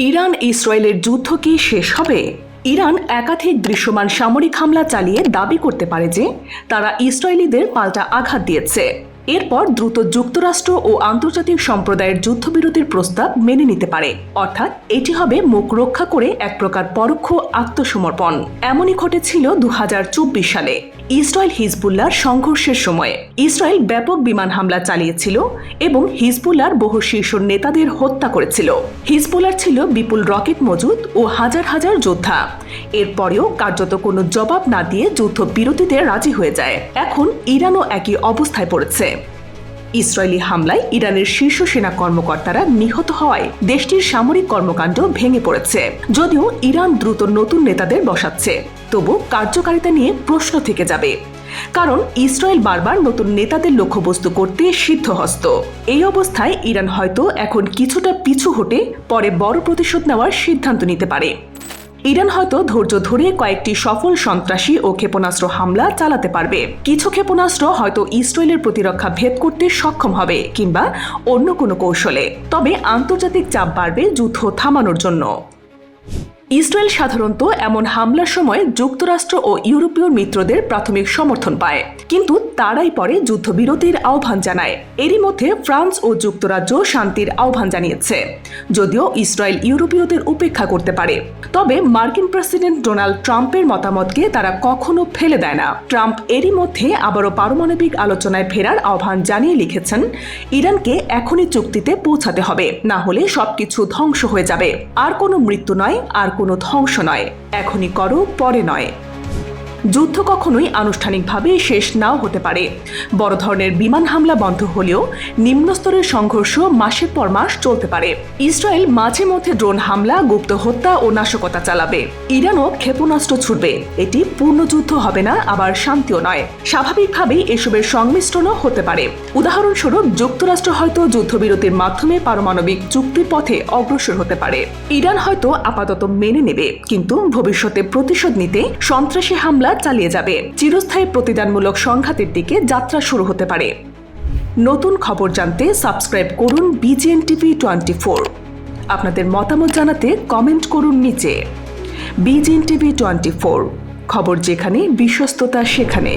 Iran ইসরায়েলের যুদ্ধ কি শেষ হবে? ইরান একাধিক দৃশ্যমান সামরিক হামলা চালিয়ে দাবি করতে পারে যে তারা ইসরায়েলিদের পাল্টা আঘাত দিয়েছে। এরপর দ্রুত যুক্তরাষ্ট্র ও আন্তর্জাতিক সম্প্রদায়ের যুদ্ধবিরতির প্রস্তাব মেনে নিতে পারে, অর্থাৎ এটি হবে মুখ রক্ষা করে এক প্রকার পরোক্ষ আত্মসমর্পণ। এমনই ঘটেছিল 2024 সালে ইসরায়েল হিজবুল্লাহর সংঘর্ষের সময়ে। ইসরায়েল ব্যাপক বিমান হামলা চালিয়েছিল এবং হিজবুল্লাহর বহু শীর্ষ নেতাদের হত্যা করেছিল। হিজবুল্লাহর ছিল বিপুল রকেট মজুদ ও হাজার হাজার যোদ্ধা। এরপরেও কার্যত কোনো জবাব না দিয়ে যুদ্ধবিরতিতে রাজি হয়ে যায়। এখন ইরানও একই অবস্থায় পড়েছে। ইসরায়েলি হামলায় ইরানের শীর্ষ সেনা কর্মকর্তারা নিহত হওয়ায় দেশটির সামরিক কর্মকাণ্ড ভেঙে পড়েছে। যদিও ইরান দ্রুত নতুন নেতাদের বসাচ্ছে, তবু কার্যকারিতা নিয়ে প্রশ্ন থেকে যাবে, কারণ ইসরায়েল বারবার নতুন নেতাদের লক্ষ্যবস্তু করতে সিদ্ধহস্ত। এই অবস্থায় ইরান হয়তো এখন কিছুটা পিছু হটে পরে বড় প্রতিশোধ নেওয়ার সিদ্ধান্ত নিতে পারে। ইরান হয়তো ধৈর্য ধরে কয়েকটি সফল সন্ত্রাসী ও ক্ষেপণাস্ত্র হামলা চালাতে পারবে। কিছু ক্ষেপণাস্ত্র হয়তো ইসরায়েলের প্রতিরক্ষা ভেদ করতে সক্ষম হবে, কিংবা অন্য কোনো কৌশলে। তবে আন্তর্জাতিক চাপ বাড়বে যুদ্ধ থামানোর জন্য। ইসরায়েল সাধারণত এমন হামলার সময় যুক্তরাষ্ট্র ও ইউরোপীয় মিত্রদের প্রাথমিক সমর্থন পায়, কিন্তু তারাই পরে যুদ্ধবিরতির আহ্বান জানায়। এরই মধ্যে ফ্রান্স ও যুক্তরাজ্য শান্তির আহ্বান জানিয়েছে, যদিও ইসরায়েল ইউরোপীয়দের উপেক্ষা করতে পারে। তবে মার্কিন প্রেসিডেন্ট ডোনাল্ড ট্রাম্পের মতামতকে তারা কখনো ফেলে দেয় না। ট্রাম্প এরই মধ্যে আবারও পারমাণবিক আলোচনায় ফেরার আহ্বান জানিয়ে লিখেছেন, ইরানকে এখনই চুক্তিতে পৌঁছাতে হবে, না হলে সবকিছু ধ্বংস হয়ে যাবে। আর কোনো মৃত্যু নয়, আর কোনো ধ্বংস নয়, এখনই করো, পরে নয়। যুদ্ধ কখনোই আনুষ্ঠানিকভাবে শেষ নাও হতে পারে। বড় ধরনের বিমান হামলা বন্ধ হলেও নিম্নস্তরের সংঘর্ষ মাসের পর মাস চলতে পারে। ইসরায়েল মাঝে মধ্যে ড্রোন হামলা, গুপ্ত হত্যা ও নাশকতা চালাবে। ইরানও ক্ষেপণাস্ত্র ছুড়বে। এটি পূর্ণ যুদ্ধ হবে না, আবার শান্তিও নয়। স্বাভাবিকভাবেই এসবের সংমিশ্রণও হতে পারে। উদাহরণস্বরূপ যুক্তরাষ্ট্র হয়তো যুদ্ধবিরতির মাধ্যমে পারমাণবিক চুক্তির পথে অগ্রসর হতে পারে। ইরান হয়তো আপাতত মেনে নেবে, কিন্তু ভবিষ্যতে প্রতিশোধ নিতে সন্ত্রাসী হামলা চালিয়ে যাবে। চিরস্থায়ী প্রতিদানমূলক সংঘাতের দিকে যাত্রা শুরু হতে পারে। নতুন খবর জানতে সাবস্ক্রাইব করুন BGN TV 24। আপনাদের মতামত জানাতে কমেন্ট করুন নিচে। BGN TV 24, খবর যেখানে, বিশ্বস্ততা সেখানে।